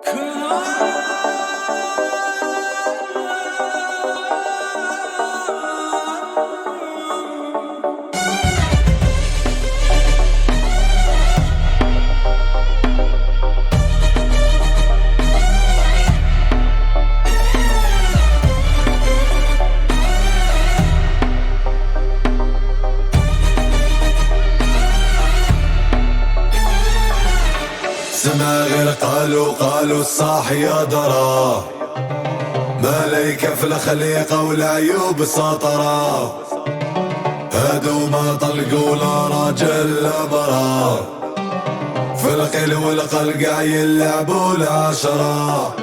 سمع غير قالوا الصاحي يا درا ما ليك في الخليقة والعيوب سطرا هادو ما طلقوا لا راجل لا مرا في القيل والقلقع يلعبوا العشرة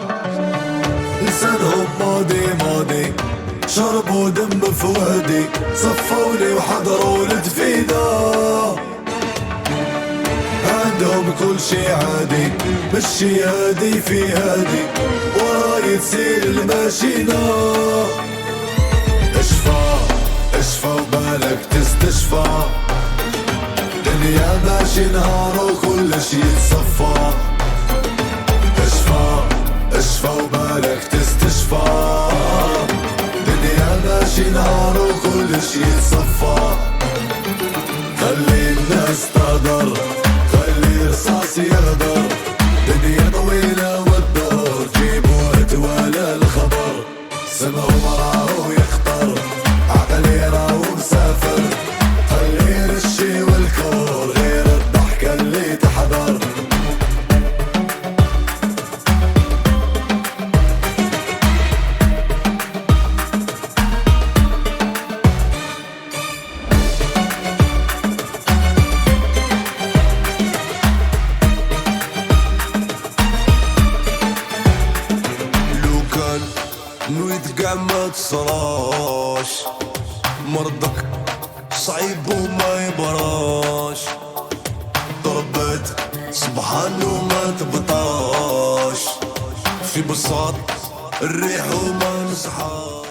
لسانهم ماضي شربوا دم فؤادي صفولي وحضروا لدفينا عندهم كل شي عادي مشي هادي في هادي وراي تسير الماشينة اشفى وبالك تستشفى دنيا ماشي نهار وكل شي يتصفى اشفى وبالك تستشفى دنيا ماشي نهار وكل شي يتصفى خلي الناس تقدر رصاصي يغدر دنيا طويلة والدور جيبوا اتوالى الخبر سمعوا مراه يخطر عقلي راهو مسافر خلي الشي والكور غير الضحكة اللي تحضر نويت قاع ما تصراش مرضك صعيب وما يبراش ضربت سبحان وما تبطاش في بساط الريح وما نصحاش.